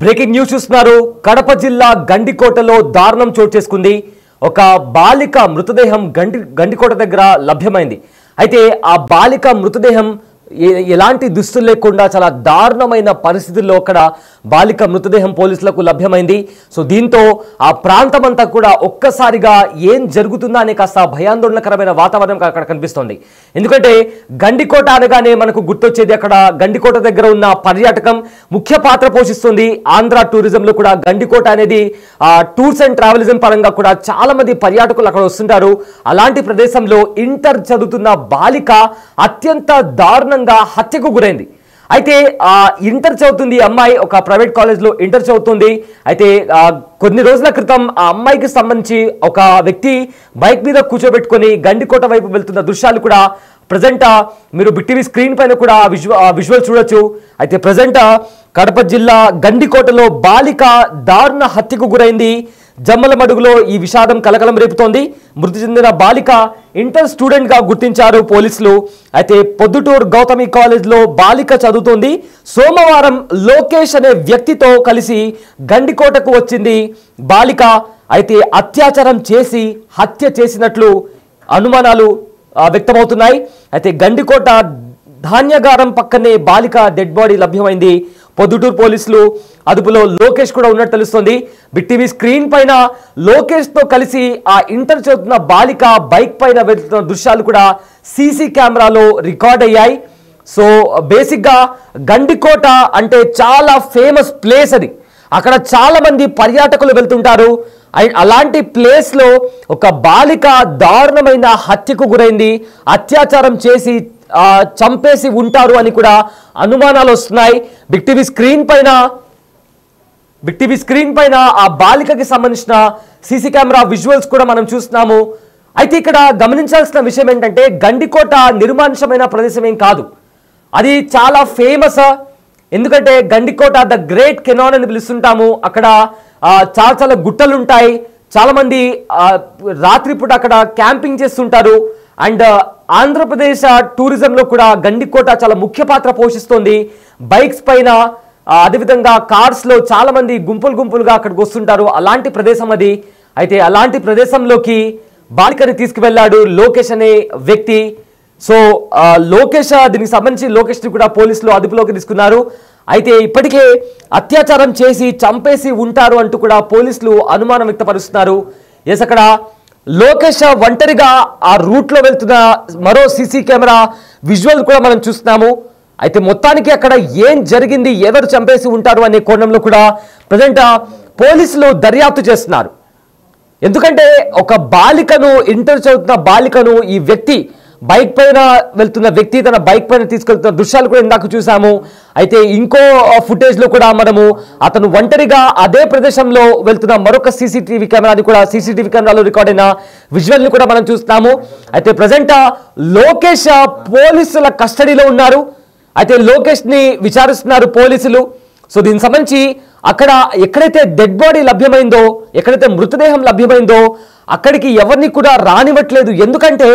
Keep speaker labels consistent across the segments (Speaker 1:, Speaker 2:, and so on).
Speaker 1: Breaking news చూస్తున్నారు. కడప జిల్లా గండికోటలో దారుణం చోటు చేసుకుంది. ఒక బాలిక మృతదేహం గండికోట దగ్గర లభ్యమైంది. అయితే ఆ బాలిక మృతదేహం ఎలాంటి దుస్తులు లేకుండా చాలా దారుణమైన పరిస్థితుల్లో అక్కడ బాలిక మృతదేహం పోలీసులకు లభ్యమైంది. సో దీంతో ఆ ప్రాంతం అంతా కూడా ఒక్కసారిగా ఏం జరుగుతుందా అనే కాస్త భయాందోళనకరమైన వాతావరణం అక్కడ కనిపిస్తోంది. ఎందుకంటే గండికోట అనగానే మనకు గుర్తొచ్చేది అక్కడ గండికోట దగ్గర ఉన్న పర్యాటకం ముఖ్య పాత్ర పోషిస్తుంది. ఆంధ్ర టూరిజంలో కూడా గండికోట అనేది టూర్స్ అండ్ ట్రావెలిజం పరంగా కూడా చాలా మంది పర్యాటకులు అక్కడ వస్తుంటారు. అలాంటి ప్రదేశంలో ఇంటర్ చదువుతున్న బాలిక అత్యంత దారుణంగా హత్యకు గురైంది. అయితే ఇంటర్ చదువుతుంది అమ్మాయి, ఒక ప్రైవేట్ కాలేజ్లో ఇంటర్ చదువుతుంది. అయితే కొన్ని రోజుల క్రితం ఆ అమ్మాయికి సంబంధించి ఒక వ్యక్తి బైక్ మీద కూర్చోబెట్టుకొని గండికోట వైపు వెళ్తున్న దృశ్యాలు కూడా ప్రజెంట్ మీరు బిగ్ స్క్రీన్ పైన కూడా విజువల్ చూడొచ్చు. అయితే ప్రజెంట్ కడప జిల్లా గండికోటలో బాలిక దారుణ హత్యకు గురైంది. జమ్మలమడుగులో ఈ విషాదం కలకలం రేపుతోంది. మృతి చెందిన బాలిక ఇంటర్ స్టూడెంట్ గా గుర్తించారు పోలీసులు. అయితే పొద్దుటూరు గౌతమి కాలేజ్లో బాలిక చదువుతోంది. సోమవారం లోకేష్ అనే వ్యక్తితో కలిసి గండికోటకు వచ్చింది బాలిక. అయితే అత్యాచారం చేసి హత్య చేసినట్లు అనుమానాలు వ్యక్తమవుతున్నాయి. అయితే గండికోట ధాన్యగారం పక్కనే బాలిక డెడ్ బాడీ లభ్యమైంది. పొద్దుటూరు పోలీసులు అదుపులో లోకేష్ కూడా ఉన్నట్టు తెలుస్తుంది. బిగ్ టీవీ స్క్రీన్ పైన లోకేష్ తో కలిసి ఆ ఇంటర్ చదువుతున్న బాలిక బైక్ పైన వెళ్తున్న దృశ్యాలు కూడా సీసీ కెమెరాలో రికార్డ్ అయ్యాయి. సో బేసిక్గా గండికోట అంటే చాలా ఫేమస్ ప్లేస్ అది. అక్కడ చాలా మంది పర్యాటకులు వెళ్తుంటారు. అలాంటి ప్లేస్లో ఒక బాలిక దారుణమైన హత్యకు గురైంది. అత్యాచారం చేసి చంపేసి ఉంటారు అని కూడా అనుమానాలు వస్తున్నాయి. బిగ్ టీవీ స్క్రీన్ పైన ఆ బాలికకి సంబంధించిన సీసీ కెమెరా విజువల్స్ కూడా మనం చూస్తున్నాము. అయితే ఇక్కడ గమనించాల్సిన విషయం ఏంటంటే గండికోట నిర్మానుషమైన ప్రదేశం ఏం కాదు, అది చాలా ఫేమస్. ఎందుకంటే గండికోట ద గ్రేట్ కెనాన్ అని పిలుస్తుంటాము. అక్కడ చాలా చాలా గుట్టలు ఉంటాయి. చాలా మంది రాత్రిపూట అక్కడ క్యాంపింగ్ చేస్తుంటారు. అండ్ ఆంధ్రప్రదేశ్ టూరిజంలో కూడా గండికోట చాలా ముఖ్య పాత్ర పోషిస్తోంది. బైక్స్ పైన అదేవిధంగా కార్స్లో చాలా మంది గుంపులుగా అక్కడికి వస్తుంటారు. అలాంటి ప్రదేశం అది. అయితే అలాంటి ప్రదేశంలోకి బాలికని తీసుకువెళ్ళాడు లోకేష్ అనే వ్యక్తి. సో లోకేష్ దీనికి సంబంధించి లోకేష్ని కూడా పోలీసులు అదుపులోకి తీసుకున్నారు. అయితే ఇప్పటికే అత్యాచారం చేసి చంపేసి ఉంటారు అంటూ కూడా పోలీసులు అనుమానం వ్యక్తపరుస్తున్నారు. ఎస్, అక్కడ లోకేష్ ఒంటరిగా ఆ రూట్లో వెళ్తున్న మరో సీసీ కెమెరా విజువల్ కూడా మనం చూస్తున్నాము. అయితే మొత్తానికి అక్కడ ఏం జరిగింది, ఎవరు చంపేసి ఉంటారు అనే కోణంలో కూడా ప్రజెంట్ పోలీసులు దర్యాప్తు చేస్తున్నారు. ఎందుకంటే ఒక బాలికను, ఇంటర్ చదువుతున్న బాలికను ఈ వ్యక్తి బైక్ పైన వెళ్తున్న వ్యక్తి తన బైక్ పైన తీసుకెళ్తున్న దృశ్యాలు కూడా ఇందాక చూసాము. అయితే ఇంకో ఫుటేజ్లో కూడా మనము అతను ఒంటరిగా అదే ప్రదేశంలో వెళ్తున్న మరొక సీసీటీవీ కెమెరాలో రికార్డ్ అయిన విజువల్ని కూడా మనం చూస్తున్నాము. అయితే ప్రజెంట్ లోకేష్ పోలీసుల కస్టడీలో ఉన్నారు. అయితే లోకేష్ని విచారిస్తున్నారు పోలీసులు. సో దీనికి సంబంధించి అక్కడ ఎక్కడైతే డెడ్ బాడీ లభ్యమైందో, ఎక్కడైతే మృతదేహం లభ్యమైందో అక్కడికి ఎవరిని కూడా రానివ్వట్లేదు. ఎందుకంటే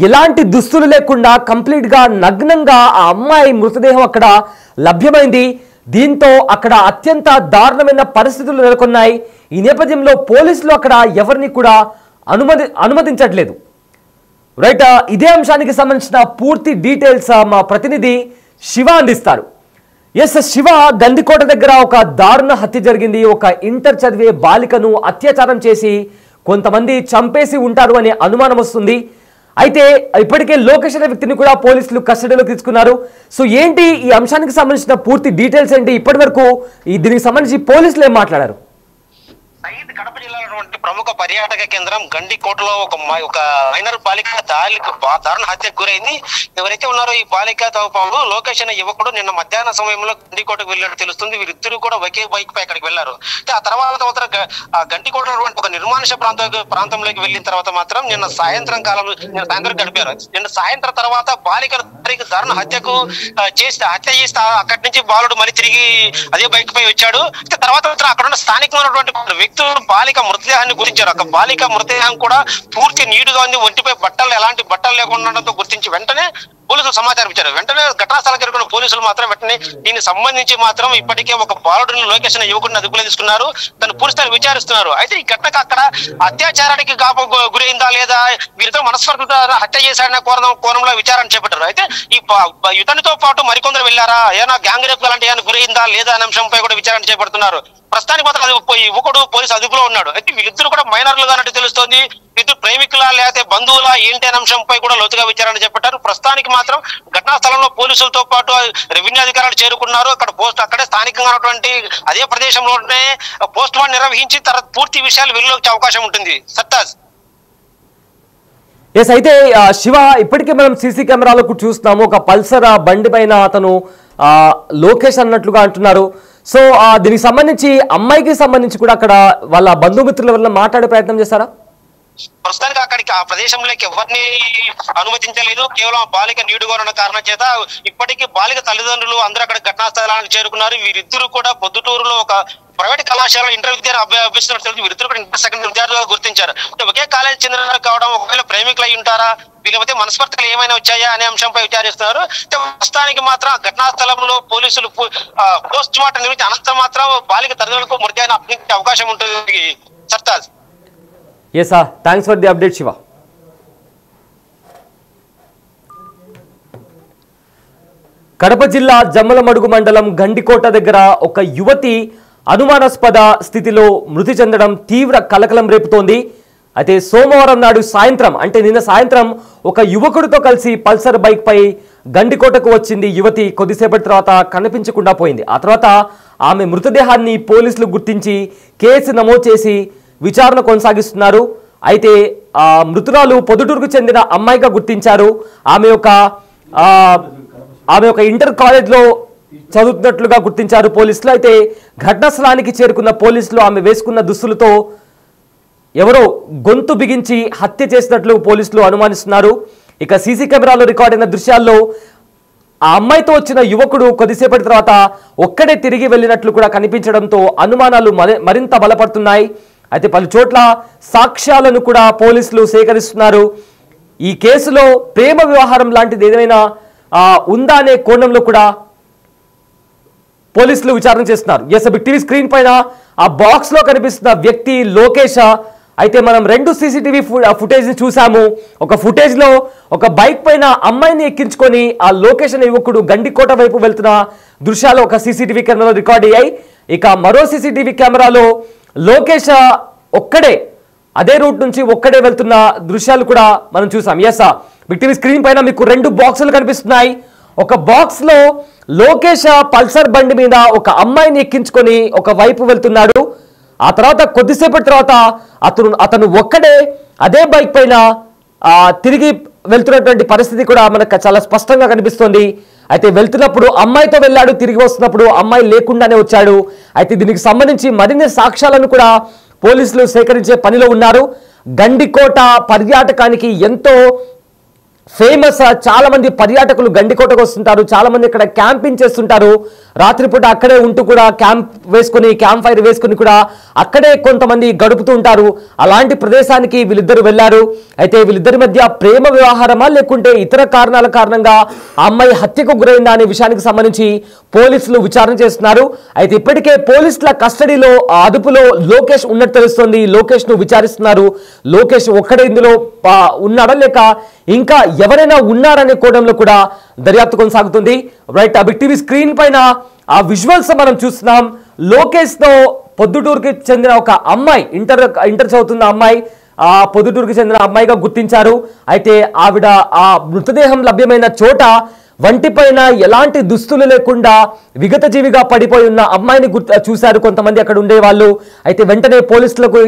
Speaker 1: ఎలాంటి దుస్తులు లేకుండా కంప్లీట్గా నగ్నంగా ఆ అమ్మాయి మృతదేహం అక్కడ లభ్యమైంది. దీంతో అక్కడ అత్యంత దారుణమైన పరిస్థితులు నెలకొన్నాయి. ఈ నేపథ్యంలో పోలీసులు అక్కడ ఎవరిని కూడా అనుమతించట్లేదు. రైట్, ఇదే అంశానికి సంబంధించిన పూర్తి డీటెయిల్స్ మా ప్రతినిధి శివ అందిస్తారు. ఎస్ శివ, గండికోట దగ్గర ఒక దారుణ హత్య జరిగింది. ఒక ఇంటర్ చదివే బాలికను అత్యాచారం చేసి కొంతమంది చంపేసి ఉంటారు అనే అనుమానం వస్తుంది. అయితే ఇప్పటికే లోకేష్ అనే వ్యక్తిని కూడా పోలీసులు కస్టడీలోకి తీసుకున్నారు. సో ఏంటి ఈ అంశానికి సంబంధించిన పూర్తి డీటెయిల్స్ ఏంటి? ఇప్పటి వరకు దీనికి సంబంధించి పోలీసులు ఏం మాట్లాడారు?
Speaker 2: కడప జిల్లాలో ప్రముఖ పర్యాటక కేంద్రం గండికోటలో ఒక మైనర్ బాలిక దారుణ హత్యకు గురైంది. ఎవరైతే ఉన్నారో ఈ బాలిక తోపాలు లోకేష్ అనే యువకుడు నిన్న మధ్యాహ్న సమయంలో గండికోటకు వెళ్ళినట్టు తెలుస్తుంది. వీరిద్దరూ కూడా ఒకే బైక్ పై అక్కడికి వెళ్లారు. ఆ తర్వాత గండికోటలో ఒక నిర్మానుష ప్రాంతంలోకి వెళ్ళిన తర్వాత మాత్రం నిన్న సాయంత్రం గడిపారు. నిన్న సాయంత్రం తర్వాత బాలికను దారుణ హత్య చేసి అక్కడి నుంచి బాలుడు మళ్ళీ తిరిగి అదే బైక్ పై వచ్చాడు. తర్వాత అక్కడ ఉన్న స్థానికమైనటువంటి వ్యక్తులు బాలిక మృతదేహాన్ని గుర్తించారు. ఒక బాలిక మృతదేహం కూడా పూర్తి నీటుగా ఉంది. ఒంటిపై ఎలాంటి బట్టలు లేకుండా గుర్తించి వెంటనే పోలీసులు సమాచారం ఇచ్చారు. వెంటనే ఘటనా స్థలం చేరుకున్న పోలీసులు మాత్రం వెంటనే దీనికి సంబంధించి మాత్రం ఇప్పటికే ఒక బాలుడిని లోకేష్ అనే యువకుడిని అదుపులో తీసుకున్నారు. తను పూర్తిగా విచారిస్తున్నారు. అయితే ఈ ఘటనకు అక్కడ అత్యాచారానికి గురైందా లేదా, వీరితో మనస్పర్ధ హత్య చేశాడనే కోణంలో విచారణ చేపట్టారు. అయితే ఈ ఇతనితో పాటు మరికొందరు వెళ్ళారా, ఏమైనా గ్యాంగ్ రేప్ లాంటి ఏమైనా గురైందా లేదా అనే అంశంపై కూడా విచారణ చేపడుతున్నారు. ప్రస్తుతానికి మాత్రం అది యువకుడు పోలీసు అదుపులో ఉన్నాడు. అయితే వీళ్ళిద్దరు కూడా మైనర్లుగా అన్నట్టు తెలుస్తోంది. ఇద్దరు ప్రేమికులా లేకపోతే బంధువులా ఏంటి అనే అంశంపై కూడా లోతుగా విచారణ చేపట్టారు. ప్రస్తుతానికి మాత్రం ఘటనా స్థలంలో పోలీసులతో పాటు రెవెన్యూ అధికారులు చేరుకున్నారు. అక్కడే స్థానికంగా ఉన్నటువంటి అదే ప్రదేశంలోనే పోస్ట్ మార్టం నిర్వహించి తర్వాత పూర్తి విషయాలు వెలుగులోకి అవకాశం ఉంటుంది. సత్తాజ్.
Speaker 1: ఎస్, అయితే శివ, ఇప్పటికే మనం సీసీ కెమెరాలకు చూస్తున్నాము. ఒక పల్సర్ బండి పైన అతను లోకేష్ అన్నట్లుగా అంటున్నారు. సో దీనికి సంబంధించి అమ్మాయికి సంబంధించి కూడా అక్కడ వాళ్ళ బంధుమిత్రుల వల్ల మాట్లాడే ప్రయత్నం చేస్తారా?
Speaker 2: ప్రస్తుతానికి అక్కడికి ఆ ప్రదేశంలోకి ఎవరిని అనుమతించలేదు. కేవలం బాలిక నీడుగా ఉన్న కారణం చేత ఇప్పటికీ బాలిక తల్లిదండ్రులు అందరూ అక్కడ ఘటనా స్థలానికి చేరుకున్నారు. వీరిద్దరూ కూడా పొద్దుటూరులో ఒక ప్రైవేట్ కళాశాలలో ఇంటర్ విద్యార్థి అభ్యసిస్తున్నట్టు వీరిద్దరు కూడా ఇంటర్ సెకండ్ విద్యార్థులుగా గుర్తించారు. ఒకే కాలేజీ చెందిన కావడం, ఒకవేళ ప్రేమికులు అయి ఉంటారా, వీళ్ళైతే మనస్పర్ధలు ఏమైనా వచ్చాయా అనే అంశంపై విచారిస్తున్నారు. ప్రస్తుతానికి మాత్రం ఘటనా స్థలంలో పోలీసులు పోస్ట్ మార్టం నిర్మించి అనంతరం మాత్రం బాలిక తల్లిదండ్రులకు మృతదేహాన్ని అప్పగించే అవకాశం ఉంటుంది. Sartaj.
Speaker 1: Yes, thanks for the update Shiva. Kadapa జిల్లా జమ్మలమడుగు మండలం గండికోట దగ్గర ఒక యువతి అనుమానాస్పద స్థితిలో మృతి చెందడం తీవ్ర కలకలం రేపుతోంది. అయితే సోమవారం నాడు సాయంత్రం, అంటే నిన్న సాయంత్రం, ఒక యువకుడితో కలిసి పల్సర్ బైక్ పై గండికోటకు వచ్చింది యువతి. కొద్దిసేపటి తర్వాత కనిపించకుండా పోయింది. ఆ తర్వాత ఆమె మృతదేహాన్ని పోలీసులు గుర్తించి కేసు నమోదు చేసి విచారణ కొనసాగిస్తున్నారు. అయితే మృతురాలు పొద్దుటూరుకు చెందిన అమ్మాయిగా గుర్తించారు. ఆమె ఒక ఇంటర్ కాలేజ్లో చదువుతున్నట్లుగా గుర్తించారు పోలీసులు. అయితే ఘటనా స్థలానికి చేరుకున్న పోలీసులు ఆమె వేసుకున్న దుస్తులతో ఎవరో గొంతు బిగించి హత్య చేసినట్లు పోలీసులు అనుమానిస్తున్నారు. ఇక సీసీ కెమెరాలో రికార్డ్ అయిన దృశ్యాల్లో ఆ అమ్మాయితో వచ్చిన యువకుడు కొద్దిసేపటి తర్వాత ఒక్కడే తిరిగి వెళ్ళినట్లు కూడా కనిపించడంతో అనుమానాలు మరింత బలపడుతున్నాయి. అయితే పలు చోట్ల సాక్ష్యాలను కూడా పోలీసులు సేకరిస్తున్నారు. ఈ కేసులో ప్రేమ వ్యవహారం లాంటిది ఏదైనా ఉందా అనే కోణంలో కూడా పోలీసులు విచారణ చేస్తున్నారు. ఎస్, బిగ్ టీవీ స్క్రీన్ పైన ఆ బాక్స్ లో కనిపిస్తున్న వ్యక్తి లోకేష్. అయితే మనం 2 సీసీటీవీ ఫుటేజ్ ని చూసాము. ఒక ఫుటేజ్ లో ఒక బైక్ పైన అమ్మాయిని ఎక్కించుకొని ఆ లోకేష్ అనే యువకుడు గండికోట వైపు వెళ్తున్న దృశ్యాలు ఒక సీసీటీవీ కెమెరాలో రికార్డ్ అయ్యాయి. ఇక మరో సీసీటీవీ కెమెరాలో లోకేష్ ఒక్కడే అదే రూట్ నుంచి ఒక్కడే వెళ్తున్న దృశ్యాలు కూడా మనం చూసాం. ఎస్, బిగ్ టీవీ స్క్రీన్ పైన మీకు 2 బాక్సులు కనిపిస్తున్నాయి. ఒక బాక్స్ లో లోకేష్ పల్సర్ బండి మీద ఒక అమ్మాయిని ఎక్కించుకొని ఒక వైపు వెళ్తున్నాడు. ఆ తర్వాత కొద్దిసేపటి తర్వాత అతను ఒక్కడే అదే బైక్ పైన తిరిగి వెళ్తున్నటువంటి పరిస్థితి కూడా మనకు చాలా స్పష్టంగా కనిపిస్తోంది. అయితే వెళ్తున్నప్పుడు అమ్మాయితో వెళ్ళాడు, తిరిగి వస్తున్నప్పుడు అమ్మాయి లేకుండానే వచ్చాడు. అయితే దీనికి సంబంధించి మరిన్ని సాక్ష్యాలను కూడా పోలీసులు సేకరించే పనిలో ఉన్నారు. గండికోట పర్యాటకానికి ఎంతో ఫేమస్. చాలా మంది పర్యాటకులు గండికోటకు వస్తుంటారు. చాలా మంది ఇక్కడ క్యాంపింగ్ చేస్తుంటారు. రాత్రిపూట అక్కడే ఉంటూ కూడా క్యాంప్ ఫైర్ వేసుకుని కూడా అక్కడే కొంతమంది గడుపుతూ ఉంటారు. అలాంటి ప్రదేశానికి వీళ్ళిద్దరు వెళ్ళారు. అయితే వీళ్ళిద్దరి మధ్య ప్రేమ వ్యవహారమా లేకుంటే ఇతర కారణాల కారణంగా ఆ అమ్మాయి హత్యకు గురైందా అనే విషయానికి సంబంధించి పోలీసులు విచారణ చేస్తున్నారు. అయితే ఇప్పటికే పోలీసుల కస్టడీలో అదుపులో లోకేష్ ఉన్నట్టు తెలుస్తోంది. లోకేష్ ను విచారిస్తున్నారు. లోకేష్ ఒక్కడే ఇందులో ఉన్నాడా లేక ఇంకా ఎవరైనా ఉన్నారనే కోణంలో కూడా దర్యాప్తు కొనసాగుతుంది. రైట్, బిగ్ టీవీ స్క్రీన్ పైన ఆ విజువల్స్ మనం చూస్తున్నాం. లోకేష్ తో పొద్దుటూరుకి చెందిన ఒక అమ్మాయి, ఇంటర్ చదువుతున్న అమ్మాయి, పొద్దుటూరుకి చెందిన అమ్మాయిగా గుర్తించారు. అయితే ఆవిడ ఆ మృతదేహం లభ్యమైన చోట వంటిపైన ఎలాంటి దుస్తులు లేకుండా విగత జీవిగా పడిపోయి ఉన్న అమ్మాయిని చూశారు కొంతమంది అక్కడ ఉండే వాళ్ళు. అయితే వెంటనే పోలీసులకు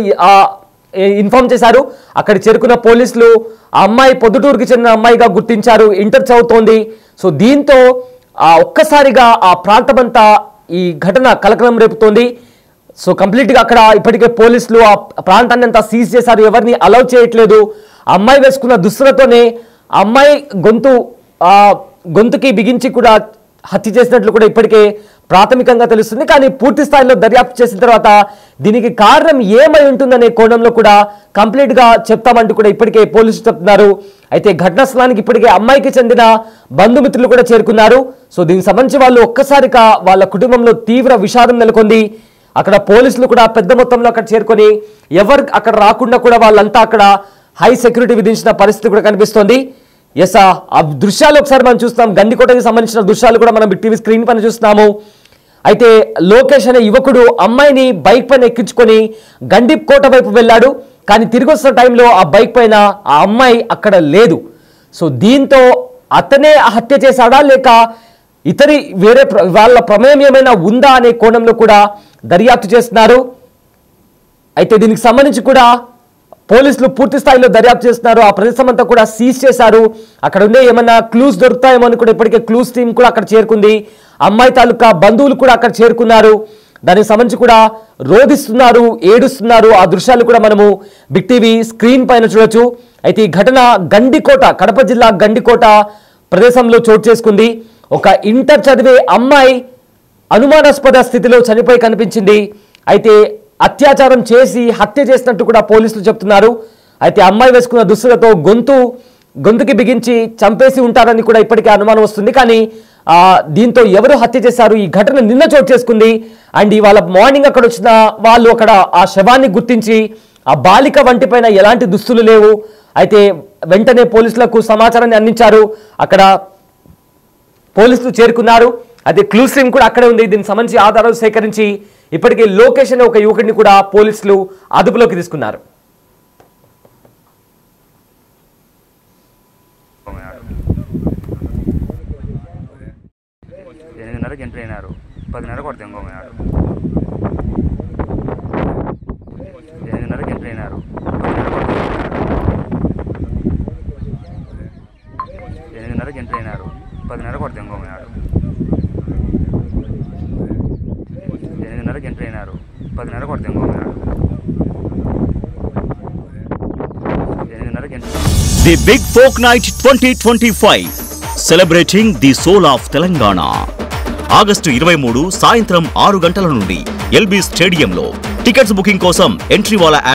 Speaker 1: ఇన్ఫార్మ్ చేశారు. అక్కడ చేరుకున్న పోలీసులు ఆ అమ్మాయి పొద్దుటూరుకి చెందిన అమ్మాయిగా గుర్తించారు. ఇంటర్ చదువుతోంది. సో దీంతో ఒక్కసారిగా ఆ ప్రాంతమంతా ఈ ఘటన కలకలం రేపుతోంది. సో కంప్లీట్గా అక్కడ ఇప్పటికే పోలీసులు ఆ ప్రాంతాన్ని అంతా సీజ్ చేశారు. ఎవరిని అలౌ చేయట్లేదు. అమ్మాయి వేసుకున్న దుస్తులతోనే అమ్మాయి గొంతుకి బిగించి కూడా హత్య చేసినట్లు కూడా ఇప్పటికే ప్రాథమికంగా తెలుస్తుంది. కానీ పూర్తి స్థాయిలో దర్యాప్తు చేసిన తర్వాత దీనికి కారణం ఏమై ఉంటుందనే కోణంలో కూడా కంప్లీట్ గా చెప్తామంటూ కూడా ఇప్పటికే పోలీసులు చెప్తున్నారు. అయితే ఘటనా స్థలానికి ఇప్పటికే అమ్మాయికి చెందిన బంధుమిత్రులు కూడా చేరుకున్నారు. సో దీనికి సంబంధించి వాళ్ళు ఒక్కసారిగా వాళ్ళ కుటుంబంలో తీవ్ర విషాదం నెలకొంది. అక్కడ పోలీసులు కూడా పెద్ద మొత్తంలో అక్కడ చేరుకొని ఎవరు అక్కడ రాకుండా కూడా వాళ్ళంతా అక్కడ హై సెక్యూరిటీ విధించిన పరిస్థితి కూడా కనిపిస్తోంది. ఎస్, ఆ దృశ్యాలు ఒకసారి మనం చూస్తున్నాం. గండికోటకి సంబంధించిన దృశ్యాలు కూడా మనం టీవీ స్క్రీన్ పైన చూస్తున్నాము. అయితే లోకేష్ అనే యువకుడు అమ్మాయిని బైక్ పైన ఎక్కించుకొని గండికోట వైపు వెళ్ళాడు. కానీ తిరిగి వస్తున్న టైంలో ఆ బైక్ పైన ఆ అమ్మాయి అక్కడ లేదు. సో దీంతో అతనే హత్య చేశాడా లేక ఇతరి వేరే వాళ్ళ ప్రమేయం ఏమైనా ఉందా అనే కోణంలో కూడా దర్యాప్తు చేస్తున్నారు. అయితే దీనికి సంబంధించి కూడా పోలీసులు పూర్తి స్థాయిలో దర్యాప్తు చేస్తున్నారు. ఆ ప్రదేశం అంతా కూడా సీజ్ చేశారు. అక్కడ ఉండే ఏమన్నా క్లూస్ దొరుకుతాయేమో అని కూడా ఇప్పటికే క్లూస్ టీం కూడా అక్కడ చేరుకుంది. అమ్మాయి తాలూకా బంధువులు కూడా అక్కడ చేరుకున్నారు. దానికి సంబంధించి కూడా రోధిస్తున్నారు, ఏడుస్తున్నారు. ఆ దృశ్యాలు కూడా మనము బిగ్ టీవీ స్క్రీన్ పైన చూడొచ్చు. అయితే ఈ ఘటన గండికోట, కడప జిల్లా గండికోట ప్రదేశంలో చోటు చేసుకుంది. ఒక ఇంటర్ చదివే అమ్మాయి అనుమానాస్పద స్థితిలో చనిపోయి కనిపించింది. అయితే అత్యాచారం చేసి హత్య చేసినట్టు కూడా పోలీసులు చెప్తున్నారు. అయితే అమ్మాయి వేసుకున్న దుస్తులతో గొంతుకి బిగించి చంపేసి ఉంటారని కూడా ఇప్పటికే అనుమానం వస్తుంది. కానీ దీంతో ఎవరు హత్య చేశారు? ఈ ఘటన నిన్న చోటు చేసుకుంది. అండ్ ఇవాళ మార్నింగ్ అక్కడ వచ్చిన వాళ్ళు అక్కడ ఆ శవాన్ని గుర్తించి ఆ బాలిక వంటిపైన ఎలాంటి దుస్తులు లేవు. అయితే వెంటనే పోలీసులకు సమాచారాన్ని అందించారు. అక్కడ పోలీసులు చేరుకున్నారు. అయితే క్లూస్ టీమ్ కూడా అక్కడే ఉంది. దీనికి సంబంధించి ఆధారాలు సేకరించి ఇప్పటికే లోకేష్ అనే ఒక యువకుడిని కూడా పోలీసులు అదుపులోకి తీసుకున్నారు.
Speaker 3: ఎంట్రీ అయినారు 10:30 కొడితే ఇంకోమయ్యాడు 8:30కి ఎంట్రీ అయినారు 8:30కి ఎంట్రీ అయినారు 10:30 కొడితే ఇంకోమయ్యాడు 8:30కి ఎంట్రీ అయినారు 10:30 కొడితే ఇంకోమయ్యాడు 8:30కి entry.
Speaker 4: The big folk night 2025 celebrating the soul of Telangana. August 23 సాయంత్రం 6 గంటల నుండి ఎల్బీ స్టేడియంలో. టికెట్స్ బుకింగ్ కోసం ఎంట్రీ వాలా